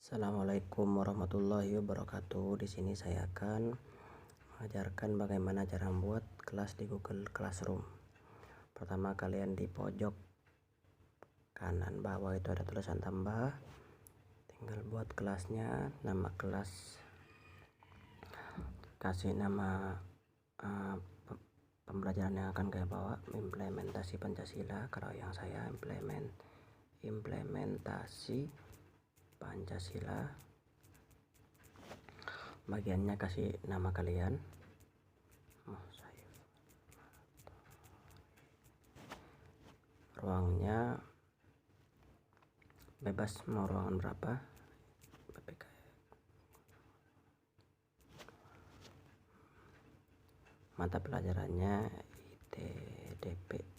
Assalamualaikum warahmatullahi wabarakatuh. Di sini saya akan mengajarkan bagaimana cara membuat kelas di Google Classroom. Pertama, kalian di pojok kanan bawah itu ada tulisan tambah. Tinggal buat kelasnya, nama kelas, kasih nama pembelajaran yang akan kalian bawa, implementasi Pancasila. Kalau yang saya implementasi Pancasila. Bagiannya kasih nama kalian. Ruangnya bebas, mau ruangan berapa. Mata pelajarannya ITDP.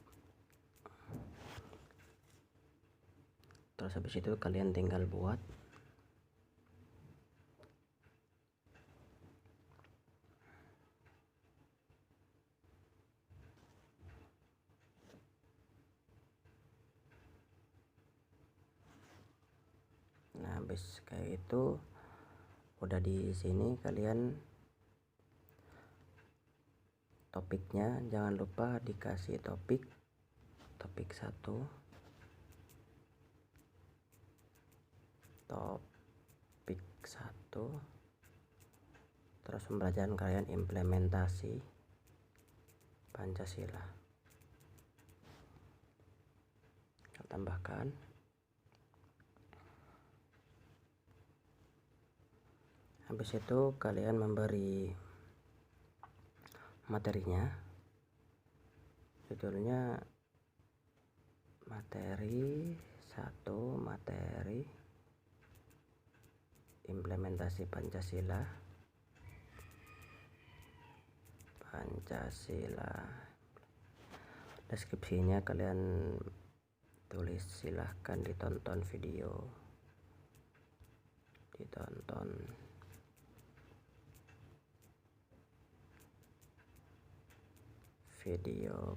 Terus habis itu kalian tinggal buat habis kayak itu udah di sini kalian topiknya jangan lupa dikasih topik 1, terus pembelajaran kalian implementasi Pancasila. Kita tambahkan. Habis itu kalian memberi materinya, judulnya materi 1, materi implementasi Pancasila. Deskripsinya kalian tulis, silahkan ditonton video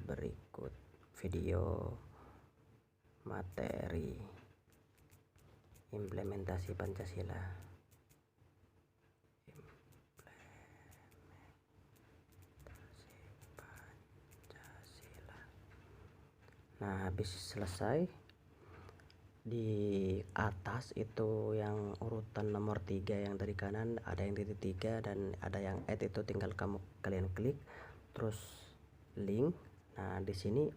berikut, video materi implementasi Pancasila. Nah, habis selesai, di atas itu yang urutan nomor 3 yang dari kanan ada yang titik 3 dan ada yang add, itu tinggal kalian klik, terus link. Nah, di sini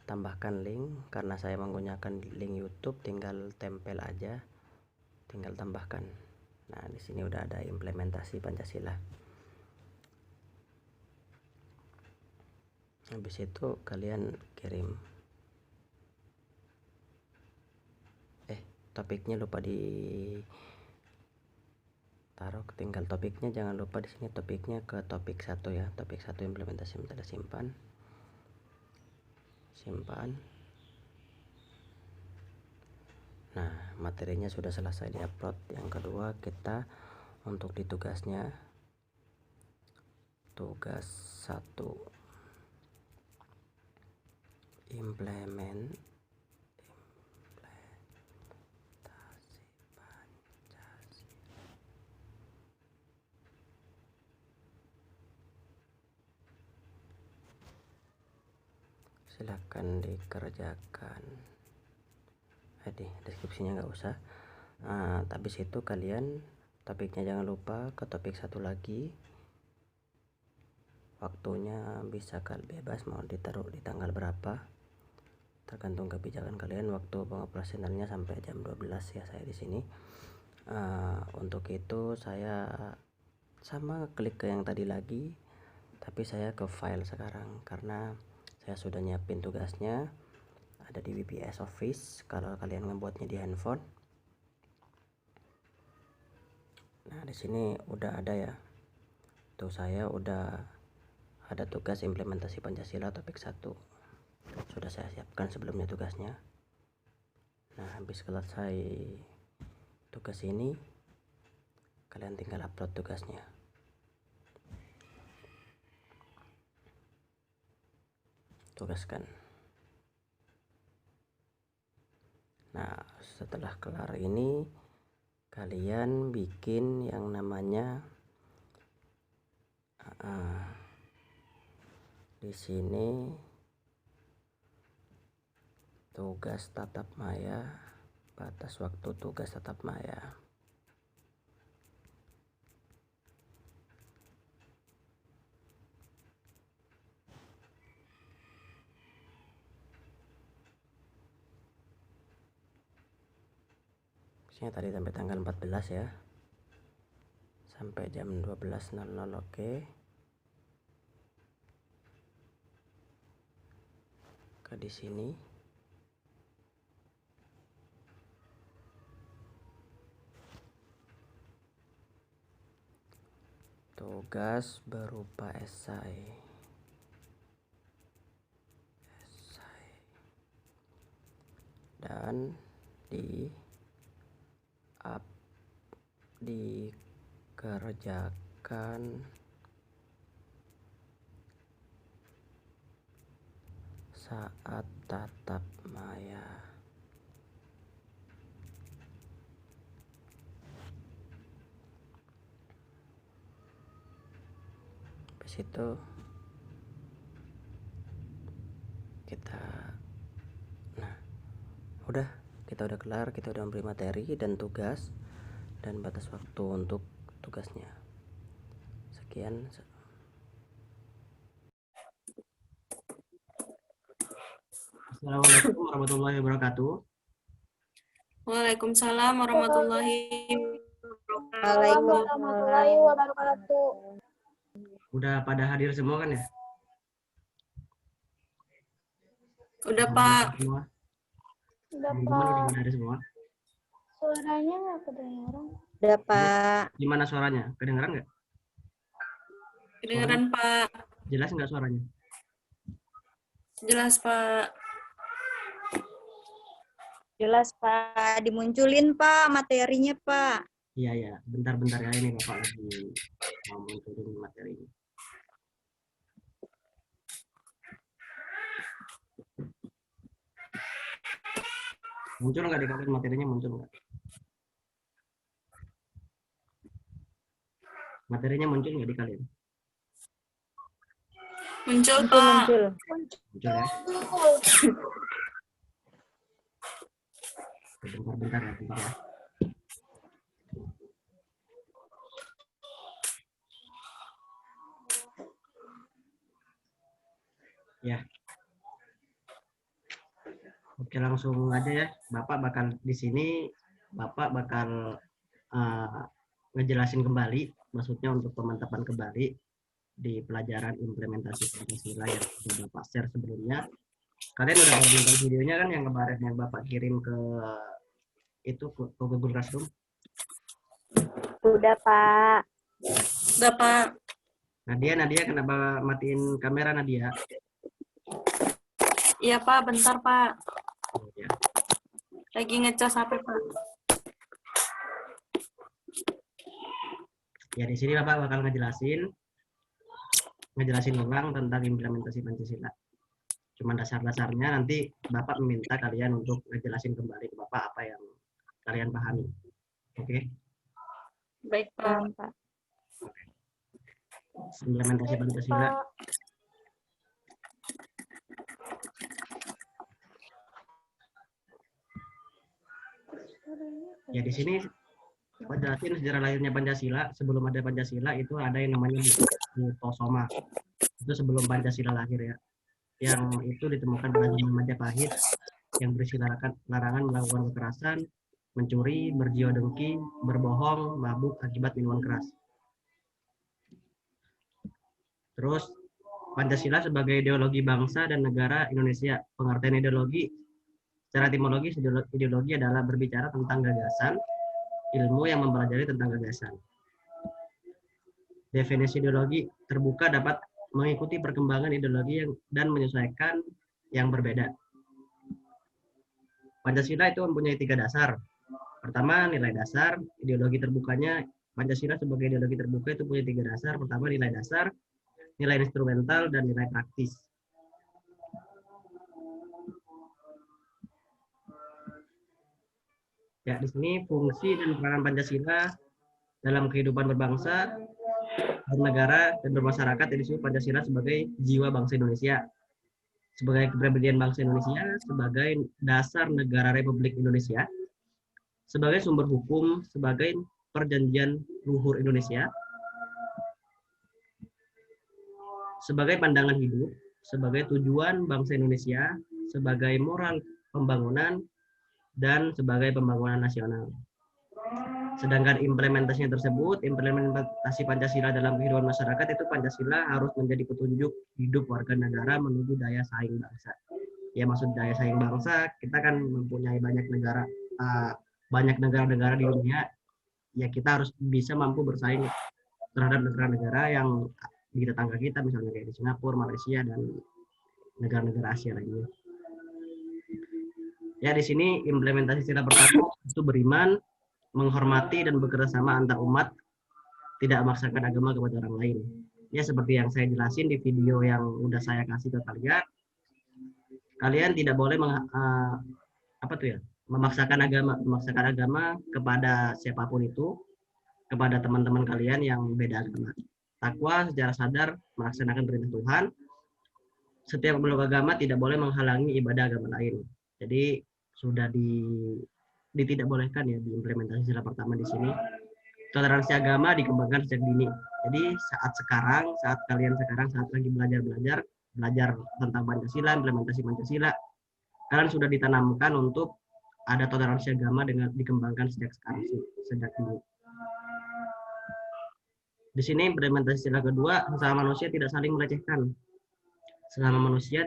tambahkan link, karena saya menggunakan link YouTube, tinggal tempel aja, tinggal tambahkan. Nah, di sini udah ada implementasi Pancasila. Habis itu kalian kirim. Topiknya lupa taruh, tinggal topiknya jangan lupa di sini topiknya ke topik 1 ya, topik 1 implementasi. Bentar, simpan. Nah, materinya sudah selesai diupload. Yang kedua, kita untuk di tugasnya, tugas 1 implementasi Pancasila. Silakan dikerjakan. Deskripsinya nggak usah. Habis itu kalian topiknya jangan lupa ke topik 1 lagi. Waktunya bisa bebas, mau ditaruh di tanggal berapa, tergantung kebijakan kalian. Waktu pengoperasionalnya sampai jam 12 ya, saya di sini. Untuk itu saya sama klik ke yang tadi lagi, tapi saya ke file sekarang karena saya sudah nyiapin tugasnya, ada di VPS Office kalau kalian membuatnya di handphone. Nah, di sini udah ada ya. Tuh, saya udah ada tugas implementasi Pancasila topik 1. Sudah saya siapkan sebelumnya tugasnya. Nah, habis selesai tugas ini, kalian tinggal upload tugasnya. Tugaskan. Nah, setelah kelar ini kalian bikin yang namanya di sini tugas tatap maya, batas waktu tugas tatap maya. Sini tadi sampai tanggal 14 ya. Sampai jam 12.00, oke. Ke di sini. Tugas berupa esai. Dan dikerjakan saat tatap maya. Habis itu kita udah kelar, kita udah memberi materi dan tugas dan batas waktu untuk tugasnya. Sekian. Assalamualaikum warahmatullahi wabarakatuh. Waalaikumsalam warahmatullahi wabarakatuh. Udah pada hadir semua kan ya? Udah, Pak. Semua. Udah, Teman-teman udah Pak. pada hadir semua. Suaranya nggak kedengaran. Udah, Pak. Gimana suaranya? Kedengaran nggak? Kedengaran, Pak. Jelas nggak suaranya? Jelas, Pak. Jelas, Pak. Dimunculin, Pak, materinya, Pak. Iya, ya. Bentar-bentar ya, ini Bapak lagi mau munculin materinya. Muncul nggak di kalian materinya, muncul nggak? Materinya muncul nggak di kalian? Muncul, Pak. Muncul. Muncul ya? Bentar ya, bentar ya. Ya. Oke, langsung aja ya. Bapak bakal di sini, Bapak bakal ngejelasin kembali, maksudnya untuk pemantapan kembali di pelajaran implementasi Pancasila yang sudah Bapak share sebelumnya. Kalian udah nonton videonya kan yang kemarin yang Bapak kirim ke itu ke Google Classroom? Udah, Pak. Udah, Pak. Nadia, kenapa matiin kamera Nadia? Iya, Pak. Bentar, Pak. Oh, ya. Lagi ngecas HP, Pak. Ya, di sini Bapak bakal ngejelasin ulang tentang implementasi Pancasila. Cuma dasar-dasarnya, nanti Bapak meminta kalian untuk ngejelasin kembali ke Bapak apa yang kalian pahami. Oke? Baik, Pak. Implementasi Pancasila. Ya, di sini jelasin sejarah lahirnya Pancasila. Sebelum ada Pancasila itu ada yang namanya Tosoma. Itu sebelum Pancasila lahir ya. Yang itu ditemukan pada zaman Majapahit yang berisi larangan melakukan kekerasan, mencuri, berjiwa dengki, berbohong, mabuk akibat minuman keras. Terus Pancasila sebagai ideologi bangsa dan negara Indonesia. Pengertian ideologi secara etimologis, ideologi adalah berbicara tentang gagasan, ilmu yang mempelajari tentang gagasan. Definisi ideologi terbuka dapat mengikuti perkembangan ideologi dan menyesuaikan yang berbeda. Pancasila itu mempunyai 3 dasar. Pertama, nilai dasar. Ideologi terbukanya Pancasila sebagai ideologi terbuka itu punya 3 dasar. Pertama, nilai dasar, nilai instrumental, dan nilai praktis. Ya, di sini fungsi dan peranan Pancasila dalam kehidupan berbangsa, bernegara, dan bermasyarakat. Di sini Pancasila sebagai jiwa bangsa Indonesia, sebagai kepribadian bangsa Indonesia, sebagai dasar negara Republik Indonesia, sebagai sumber hukum, sebagai perjanjian luhur Indonesia, sebagai pandangan hidup, sebagai tujuan bangsa Indonesia, sebagai moral pembangunan, dan sebagai pembangunan nasional. Sedangkan implementasinya tersebut, implementasi Pancasila dalam kehidupan masyarakat itu Pancasila harus menjadi petunjuk hidup warga negara menuju daya saing bangsa. Ya, maksud daya saing bangsa, kita kan mempunyai banyak negara-negara di dunia, ya kita harus bisa mampu bersaing terhadap negara-negara yang di tetangga kita, misalnya kayak di Singapura, Malaysia, dan negara-negara Asia lainnya. Ya, di sini implementasi sila pertama itu beriman, menghormati dan bekerja sama antar umat, tidak memaksakan agama kepada orang lain. Ya, seperti yang saya jelasin di video yang udah saya kasih ke kalian, kalian tidak boleh memaksakan agama kepada siapapun itu, kepada teman-teman kalian yang beda agama. Takwa secara sadar melaksanakan perintah Tuhan. Setiap pemeluk agama tidak boleh menghalangi ibadah agama lain. Jadi sudah tidak bolehkan ya diimplementasi sila pertama di sini. Toleransi agama dikembangkan sejak dini. Jadi saat kalian lagi belajar tentang Pancasila, implementasi Pancasila, kalian sudah ditanamkan untuk ada toleransi agama dengan dikembangkan sejak dini. Di sini implementasi sila kedua, sesama manusia tidak saling melecehkan. Selama manusia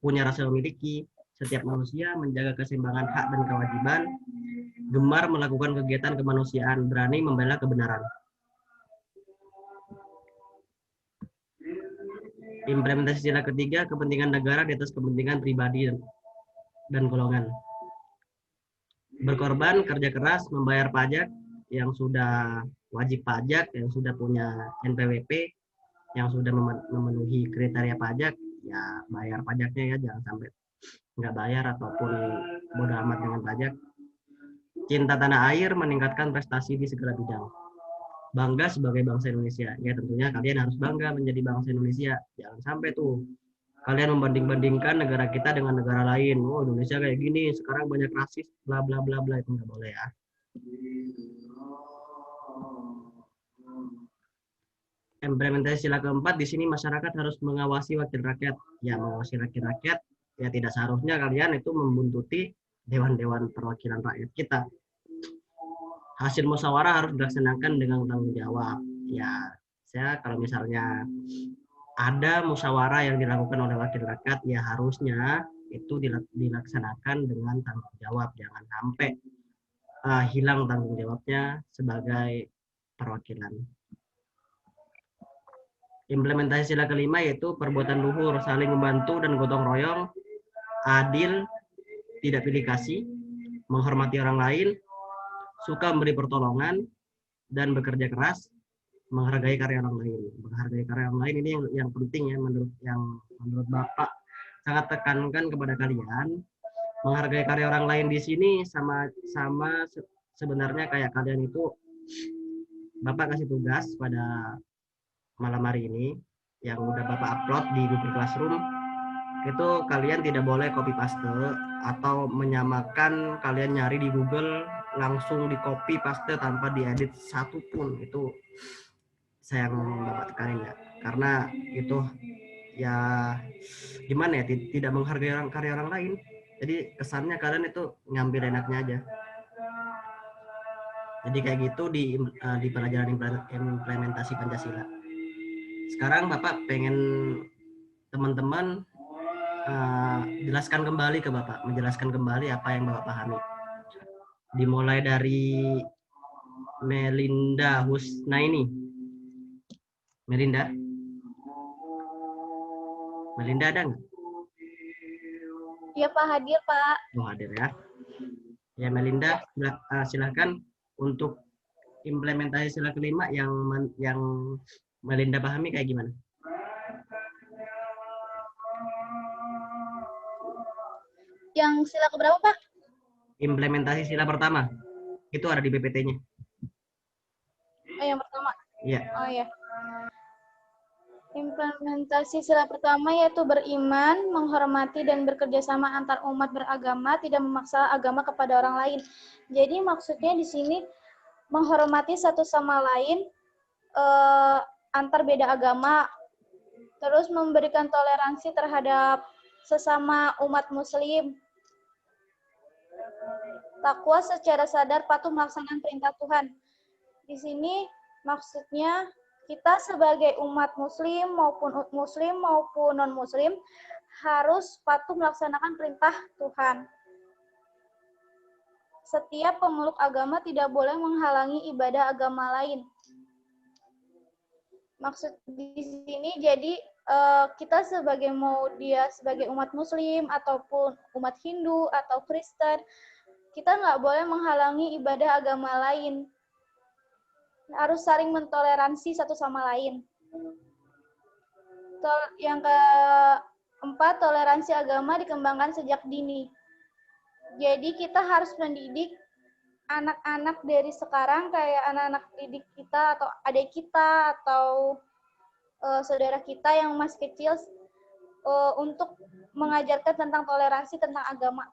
punya rasa memiliki, setiap manusia menjaga keseimbangan hak dan kewajiban, gemar melakukan kegiatan kemanusiaan, berani membela kebenaran. Implementasi sila ketiga, kepentingan negara di atas kepentingan pribadi dan golongan. Berkorban, kerja keras, membayar pajak, yang sudah wajib pajak, yang sudah punya NPWP, yang sudah memenuhi kriteria pajak, ya bayar pajaknya ya, jangan sampai nggak bayar ataupun bodoh amat dengan pajak. Cinta tanah air, meningkatkan prestasi di segala bidang. Bangga sebagai bangsa Indonesia. Ya tentunya kalian harus bangga menjadi bangsa Indonesia. Jangan sampai tuh kalian membanding-bandingkan negara kita dengan negara lain. Oh, Indonesia kayak gini, sekarang banyak rasis, bla bla bla bla, itu nggak boleh ya. Implementasi sila keempat, di sini masyarakat harus mengawasi wakil rakyat. Ya, mengawasi wakil rakyat, ya tidak seharusnya kalian itu membuntuti dewan-dewan perwakilan rakyat kita. Hasil musyawarah harus dilaksanakan dengan tanggung jawab. Ya, kalau misalnya ada musyawarah yang dilakukan oleh wakil rakyat, ya harusnya itu dilaksanakan dengan tanggung jawab. Jangan sampai hilang tanggung jawabnya sebagai perwakilan. Implementasi sila kelima yaitu perbuatan luhur, saling membantu dan gotong royong, adil, tidak pilih kasih, menghormati orang lain, suka memberi pertolongan, dan bekerja keras, menghargai karya orang lain. Menghargai karya orang lain ini yang penting ya, menurut Bapak sangat tekankan kepada kalian. Menghargai karya orang lain di sini sama sebenarnya kayak kalian itu, Bapak kasih tugas pada malam hari ini yang udah Bapak upload di Google Classroom, itu kalian tidak boleh copy paste atau menyamakan kalian nyari di Google langsung di copy paste tanpa diedit satu pun. Itu saya yang Bapak tekanin ya, karena itu ya gimana ya, tidak menghargai karya orang lain. Jadi kesannya kalian itu ngambil enaknya aja. Jadi kayak gitu di pelajaran implementasi Pancasila. Sekarang Bapak pengen teman-teman jelaskan kembali ke Bapak, menjelaskan kembali apa yang Bapak pahami. Dimulai dari Melinda Husnaini. Melinda ada nggak? Iya Pak, hadir Pak. Oh, hadir ya. Ya Melinda, silahkan untuk implementasi sila kelima yang Melinda pahami kayak gimana? Yang sila keberapa Pak? Implementasi sila pertama. Itu ada di PPT-nya. Oh, yang pertama. Iya. Oh ya. Implementasi sila pertama yaitu beriman, menghormati dan bekerja sama antar umat beragama, tidak memaksa agama kepada orang lain. Jadi maksudnya di sini menghormati satu sama lain antar beda agama, terus memberikan toleransi terhadap sesama umat muslim. Takwa secara sadar patuh melaksanakan perintah Tuhan. Di sini maksudnya kita sebagai umat muslim maupun non muslim harus patuh melaksanakan perintah Tuhan. Setiap pemeluk agama tidak boleh menghalangi ibadah agama lain. Maksud di sini jadi kita sebagai mau dia sebagai umat muslim ataupun umat Hindu atau Kristen, kita nggak boleh menghalangi ibadah agama lain. Harus saling mentoleransi satu sama lain. Yang keempat, toleransi agama dikembangkan sejak dini. Jadi kita harus mendidik anak-anak dari sekarang, kayak anak-anak didik kita atau adik kita atau saudara kita yang masih kecil, untuk mengajarkan tentang toleransi tentang agama.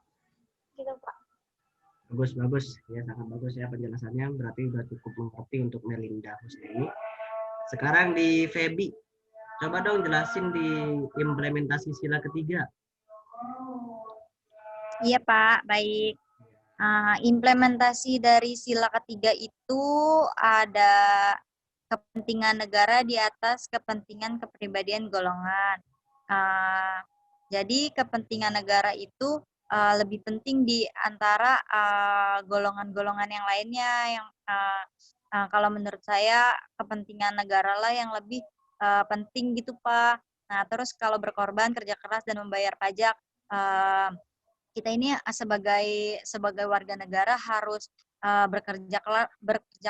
Gitu, Pak. Bagus. Ya, sangat bagus ya penjelasannya. Berarti sudah cukup mengerti untuk Melinda Husni. Sekarang di Feby. Coba dong jelasin di implementasi sila ketiga. Iya Pak, baik. Implementasi dari sila ketiga itu ada kepentingan negara di atas kepentingan kepribadian golongan. Jadi kepentingan negara itu lebih penting di antara golongan-golongan yang lainnya. Yang kalau menurut saya kepentingan negara lah yang lebih penting gitu Pak. Nah terus kalau berkorban, kerja keras dan membayar pajak, kita ini sebagai warga negara harus bekerja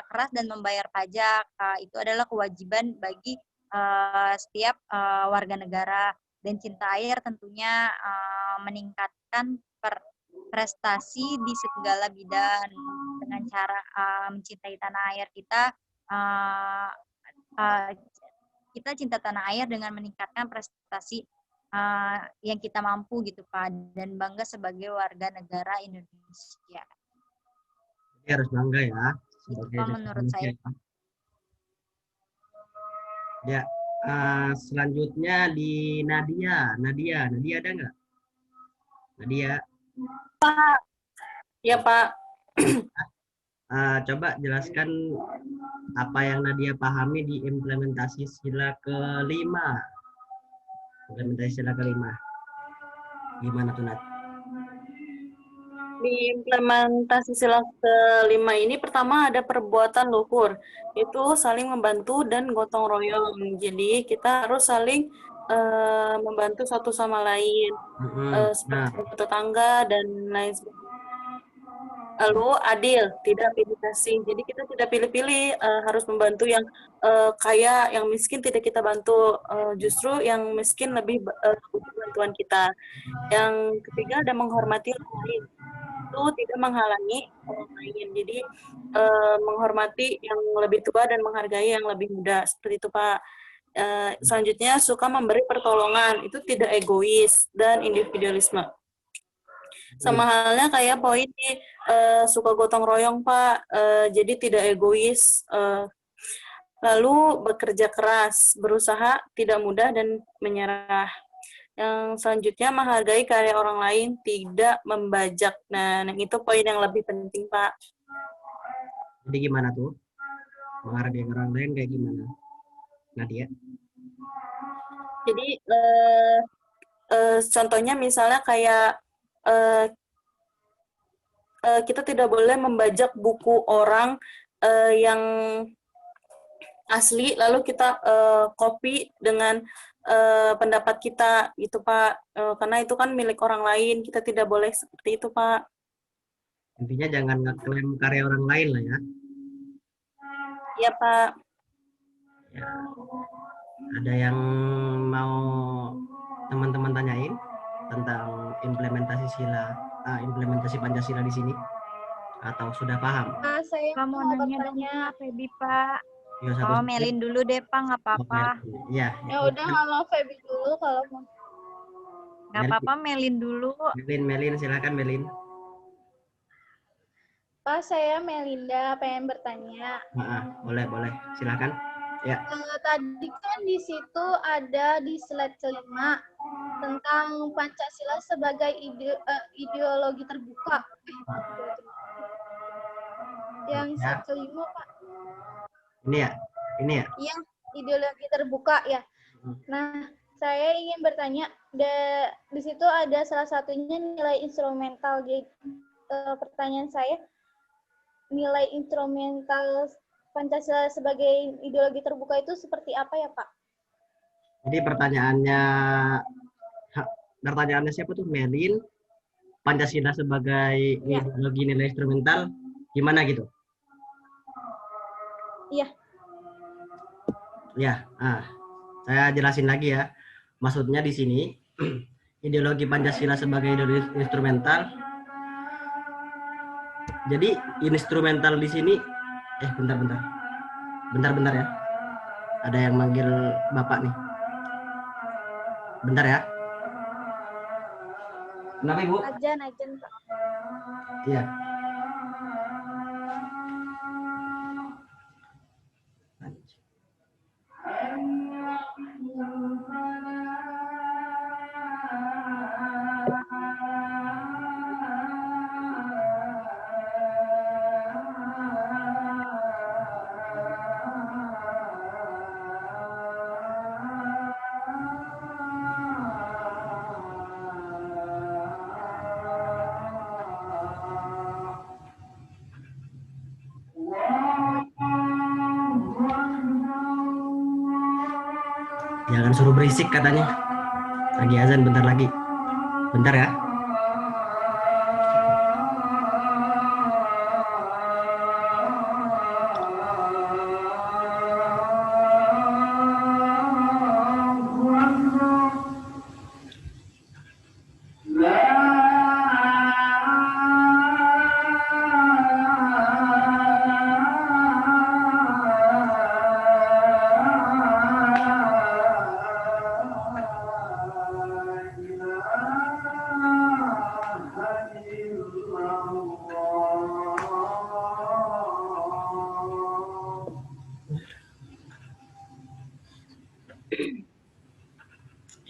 keras dan membayar pajak. Itu adalah kewajiban bagi setiap warga negara. Dan cinta air tentunya meningkatkan prestasi di segala bidang. Dengan cara mencintai tanah air kita, kita cinta tanah air dengan meningkatkan prestasi yang kita mampu gitu Pak, dan bangga sebagai warga negara Indonesia. Jadi harus bangga ya sebagai menurut saya. Ya, selanjutnya di Nadia ada nggak? Nadia. Pak. Ya Pak. Coba jelaskan apa yang Nadia pahami di implementasi sila kelima. Gimana tuh Nat? Di implementasi sila kelima ini pertama ada perbuatan luhur, itu saling membantu dan gotong royong. Jadi kita harus saling membantu satu sama lain, seperti tetangga dan lain sebagainya. Lalu adil, tidak pilih kasih. Jadi kita tidak pilih-pilih, harus membantu yang kaya, yang miskin tidak kita bantu. Justru yang miskin lebih butuh bantuan kita. Yang ketiga ada menghormati orang lain. Itu tidak menghalangi orang lain. Jadi menghormati yang lebih tua dan menghargai yang lebih muda. Seperti itu Pak. Selanjutnya suka memberi pertolongan. Itu tidak egois dan individualisme. Sama halnya kayak poin di suka gotong royong Pak, jadi tidak egois, lalu bekerja keras, berusaha, tidak mudah dan menyerah. Yang selanjutnya menghargai karya orang lain, tidak membajak. Nah, itu poin yang lebih penting Pak. Jadi gimana tuh? Menghargai orang lain kayak gimana? Nadia? Jadi contohnya misalnya kayak kita tidak boleh membajak buku orang yang asli, lalu kita copy dengan pendapat kita, gitu Pak. Karena itu kan milik orang lain, kita tidak boleh seperti itu Pak. Intinya jangan ngeklaim karya orang lain lah ya. Iya Pak. Ya. Ada yang mau teman-teman tanyain tentang implementasi Pancasila di sini? Atau sudah paham? Pak, saya Pak mau mau nanya dong bertanya. Pak, Feby Pak. Ya, Oh, satu-satu. Melin dulu deh Pak, nggak apa-apa. Iya, Ya udah, nggak mau Feby dulu kalau mau. Nggak apa-apa, Melin dulu. Melin, silakan Melin. Pak, saya Melinda, pengen bertanya. Boleh, silakan. Ya. Tadi kan di situ ada di slide kelima tentang Pancasila sebagai ideologi terbuka. Yang Ya. slide kelima, Pak. Ini ya. Iya, ideologi terbuka ya. Nah, saya ingin bertanya, di situ ada salah satunya nilai instrumental. Jadi, pertanyaan saya, nilai instrumental Pancasila sebagai ideologi terbuka itu seperti apa ya, Pak? Jadi pertanyaannya siapa tuh? Melin, Pancasila sebagai ideologi nilai instrumental, gimana gitu? Iya. Ya, saya jelasin lagi ya. Maksudnya di sini ideologi Pancasila sebagai ideologi instrumental. Jadi instrumental di sini, bentar ya. Ada yang manggil Bapak nih. Bentar ya. Kenapa Ibu? Ajan, Pak. Iya. Jangan suruh berisik katanya. Lagi azan bentar lagi. Bentar ya.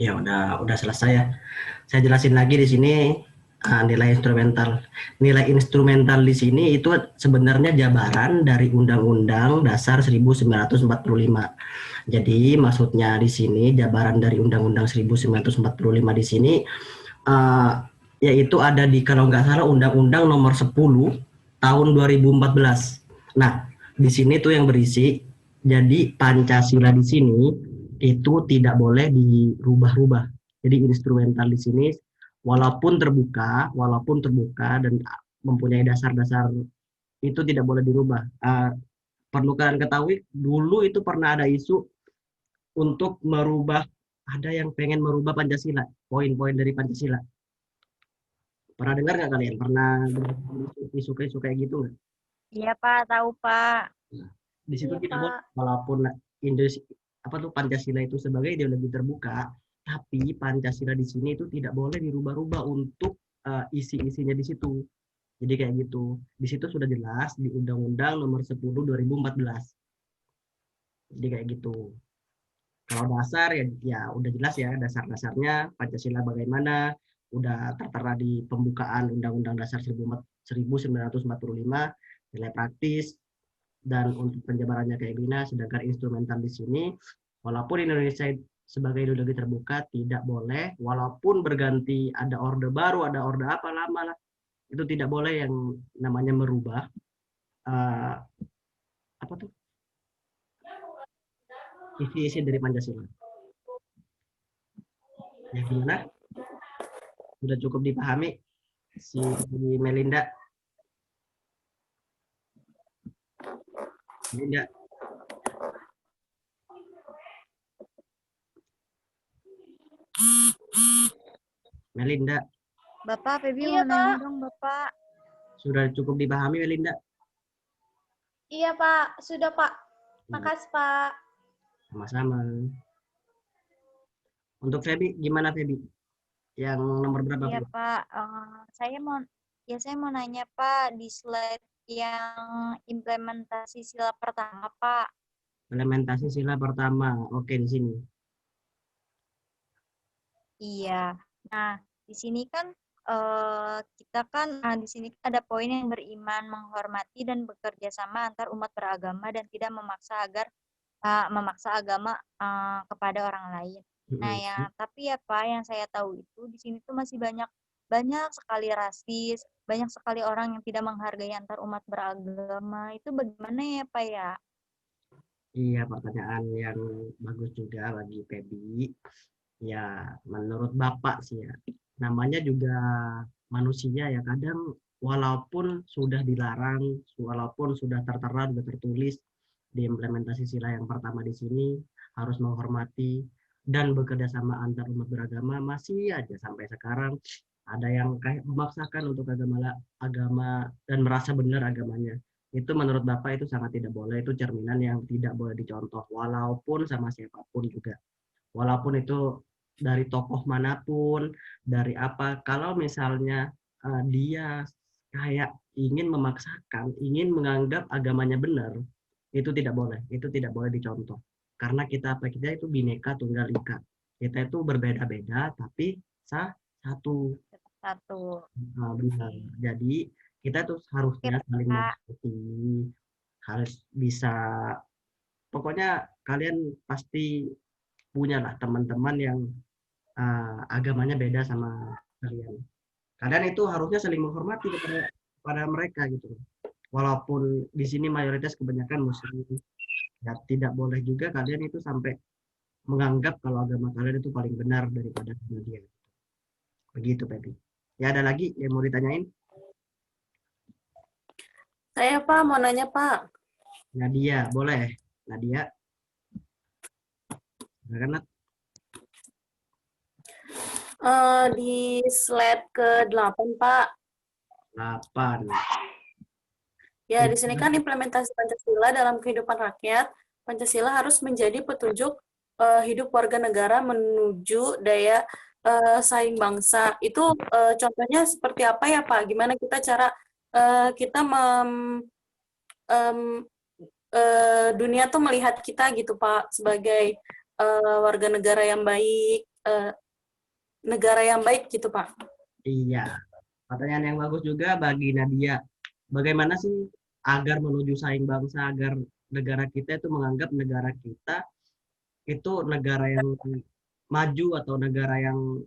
Ya udah selesai ya. Saya jelasin lagi di sini nilai instrumental. Nilai instrumental di sini itu sebenarnya jabaran dari Undang-Undang Dasar 1945. Jadi maksudnya di sini jabaran dari Undang-Undang 1945 di sini yaitu ada di kalau nggak salah Undang-Undang Nomor 10 tahun 2014. Nah, di sini tuh yang berisi jadi Pancasila di sini itu tidak boleh dirubah-rubah. Jadi instrumental di sini walaupun terbuka dan mempunyai dasar-dasar itu tidak boleh dirubah. Perlu kalian ketahui dulu itu pernah ada isu untuk merubah, ada yang pengen merubah Pancasila, poin-poin dari Pancasila. Pernah dengar nggak kalian? Pernah isu kayak gitu nggak? Iya Pak, tahu Pak. Di situ kita walaupun Pancasila itu sebagai ideologi terbuka, tapi Pancasila di sini itu tidak boleh dirubah-rubah untuk isi-isinya di situ. Jadi kayak gitu. Di situ sudah jelas di Undang-Undang Nomor 10 2014. Jadi kayak gitu. Kalau dasar ya udah jelas ya, dasar-dasarnya Pancasila bagaimana, udah tertera di pembukaan Undang-Undang Dasar 1945, nilai praktis, dan untuk penjabarannya kayak gini. Sedangkan instrumental di sini, walaupun Indonesia sebagai ideologi terbuka tidak boleh, walaupun berganti ada orde baru, ada orde apa lama lah, itu tidak boleh yang namanya merubah isi-isi dari Pancasila. Ya gimana? Sudah cukup dipahami si Melinda? Melinda. Melinda, Bapak, Feby Iya, mau nanya Pak. dong, Bapak. sudah cukup dipahami Melinda? Iya, Pak. Sudah, Pak. Makasih, Pak. Sama-sama. Untuk Feby, gimana Feby? Yang nomor berapa Iya, Feby? Pak. Saya mau nanya, Pak, di slide yang implementasi sila pertama, Pak. Implementasi sila pertama. Oke, di sini. Iya. Nah, di sini kan di sini ada poin yang beriman, menghormati dan bekerja sama antar umat beragama dan tidak memaksa agama kepada orang lain. Nah, ya, tapi ya Pak, yang saya tahu itu di sini tuh masih banyak banyak sekali rasis, banyak sekali orang yang tidak menghargai antar umat beragama. Itu bagaimana ya, Pak ya? Iya, pertanyaan yang bagus juga bagi Feby. Ya, menurut Bapak sih ya, namanya juga manusia ya, kadang walaupun sudah dilarang, walaupun sudah tertera, sudah tertulis di implementasi sila yang pertama di sini, harus menghormati dan bekerja sama antar umat beragama, masih aja sampai sekarang ada yang kayak memaksakan untuk agama dan merasa benar agamanya. Itu menurut Bapak itu sangat tidak boleh, itu cerminan yang tidak boleh dicontoh, walaupun sama siapapun juga. Walaupun itu dari tokoh manapun, dari apa, kalau misalnya dia kayak ingin memaksakan, ingin menganggap agamanya benar, itu tidak boleh dicontoh. Karena kita itu bineka tunggal ika. Kita itu berbeda-beda, tapi satu. Satu. Benar. Jadi kita tuh Oke, harusnya saling Pak. mengerti, harus bisa, pokoknya kalian pasti punyalah teman-teman yang agamanya beda sama kalian. Kalian itu harusnya saling menghormati kepada mereka gitu. Walaupun di sini mayoritas kebanyakan muslim, ya tidak boleh juga kalian itu sampai menganggap kalau agama kalian itu paling benar daripada agama dia. Begitu, Pepi. Ya, ada lagi yang mau ditanyain? Saya Pak mau nanya Pak. Nadia, boleh. Nadia. Silakan, Nat. Di slide ke-8 Pak. 8. Ya, di sini kan implementasi Pancasila dalam kehidupan rakyat. Pancasila harus menjadi petunjuk hidup warga negara menuju daya saing bangsa. Itu contohnya seperti apa ya Pak? Gimana kita cara kita dunia tuh melihat kita gitu Pak sebagai warga negara yang baik, negara yang baik gitu Pak. Iya. Pertanyaan yang bagus juga bagi Nadia. Bagaimana sih agar menuju saing bangsa, agar negara kita itu menganggap negara kita itu negara yang maju atau negara yang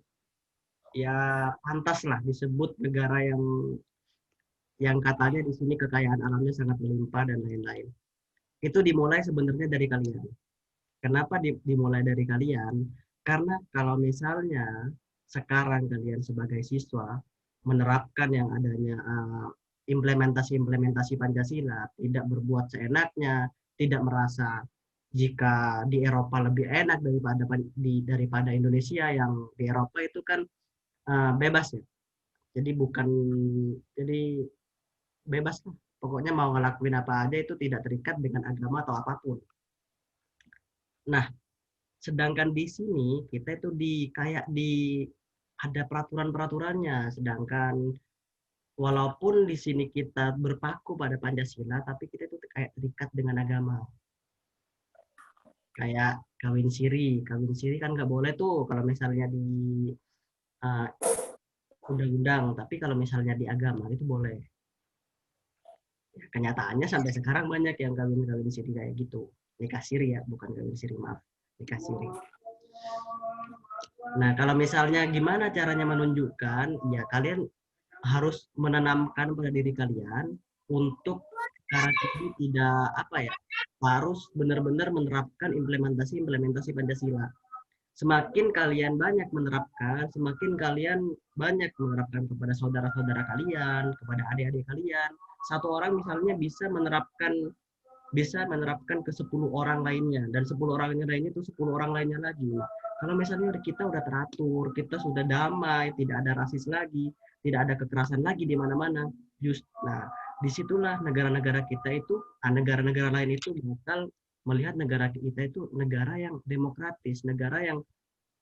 ya pantas lah disebut negara yang katanya di sini kekayaan alamnya sangat melimpah dan lain-lain. Itu dimulai sebenarnya dari kalian. Kenapa dimulai dari kalian? Karena kalau misalnya sekarang kalian sebagai siswa menerapkan yang adanya implementasi Pancasila, tidak berbuat seenaknya, tidak merasa jika di Eropa lebih enak daripada Indonesia, yang di Eropa itu kan bebas ya. Jadi bebas lah. Pokoknya mau ngelakuin apa aja itu tidak terikat dengan agama atau apapun. Nah, sedangkan di sini kita itu ada peraturan-peraturannya, sedangkan walaupun di sini kita berpaku pada Pancasila, tapi kita itu kayak terikat dengan agama. Kayak kawin siri kan nggak boleh tuh kalau misalnya di uh, undang-undang, tapi kalau misalnya di agama itu boleh. Ya, kenyataannya sampai sekarang banyak yang kawin siri kayak gitu. Nikah siri ya, bukan kawin siri, maaf. Nikah siri. Nah, kalau misalnya gimana caranya menunjukkan, ya kalian harus menanamkan pada diri kalian untuk sekarang ini harus benar-benar menerapkan implementasi Pancasila. Semakin kalian banyak menerapkan, semakin kalian banyak menerapkan kepada saudara-saudara kalian, kepada adik-adik kalian. Satu orang misalnya bisa menerapkan ke 10 orang lainnya, dan 10 orang lainnya itu 10 orang lainnya lagi. Kalau misalnya kita udah teratur, kita sudah damai, tidak ada rasis lagi, tidak ada kekerasan lagi di mana-mana. Nah, disitulah negara-negara kita itu, negara-negara lain itu bakal melihat negara kita itu negara yang demokratis, negara yang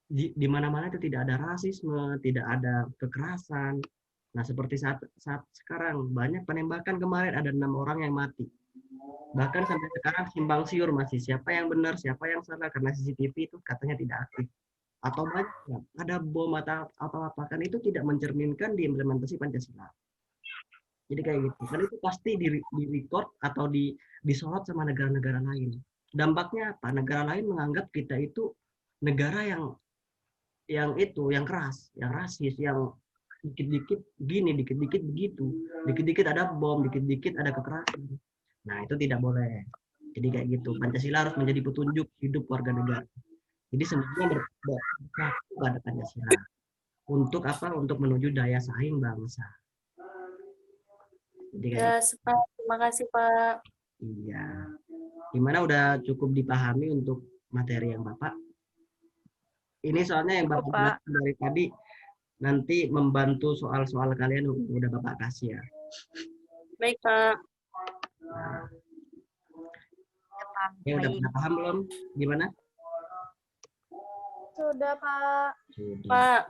di mana-mana itu tidak ada rasisme, tidak ada kekerasan. Nah, seperti saat sekarang banyak penembakan kemarin ada 6 orang yang mati. Bahkan sampai sekarang simpang siur masih siapa yang benar, siapa yang salah karena CCTV itu katanya tidak aktif. Atau banyak ada bom atau apa kan itu tidak mencerminkan diimplementasi Pancasila. Jadi kayak gitu. Dan itu pasti di record atau disorot sama negara-negara lain. Dampaknya apa? Negara lain menganggap kita itu negara yang keras, yang rasis, yang dikit-dikit gini, dikit-dikit begitu, dikit-dikit ada bom, dikit-dikit ada kekerasan. Nah, itu tidak boleh. Jadi kayak gitu. Pancasila harus menjadi petunjuk hidup warga negara. Jadi semuanya berkaku pada Pancasila. Untuk apa? Untuk menuju daya saing bangsa. Jadi kayak Ya, Pak. Terima kasih, Pak. iya. Gimana udah cukup dipahami untuk materi yang Bapak? Ini soalnya yang Bapak jelaskan dari tadi nanti membantu soal-soal kalian udah Bapak kasih ya. Baik, Pak. Nah, Ya, udah paham belum? Gimana? Sudah, Pak. Sudah. Pak.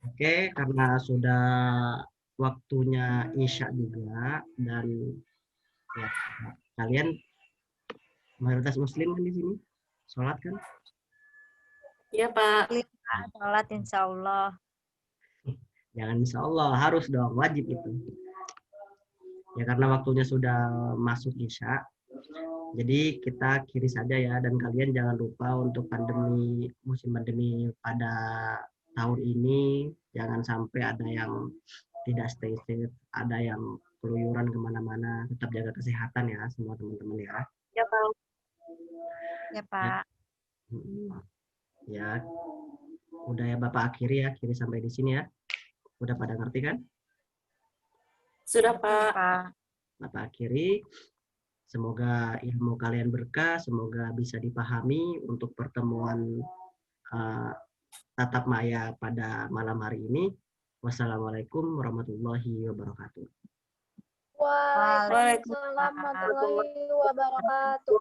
Oke, karena sudah waktunya Isya juga dan ya, kalian mayoritas Muslim kan di sini, sholat kan? Iya, Pak. Sholat insya Allah. Jangan insya Allah, harus dong, wajib itu. Ya karena waktunya sudah masuk Isya, jadi kita akhiri saja ya, dan kalian jangan lupa untuk musim pandemi pada tahun ini, jangan sampai ada yang tidak stay safe, ada yang keluyuran kemana-mana, tetap jaga kesehatan ya semua teman-teman ya. Ya, Pak. Ya, Pak. Ya, udah ya Bapak akhiri sampai di sini ya. Udah pada ngerti kan? Sudah, Pak. Bapak akhiri. Semoga ilmu kalian berkah, semoga bisa dipahami untuk pertemuan tatap maya pada malam hari ini. Wassalamualaikum warahmatullahi wabarakatuh. Waalaikumsalam warahmatullahi wabarakatuh.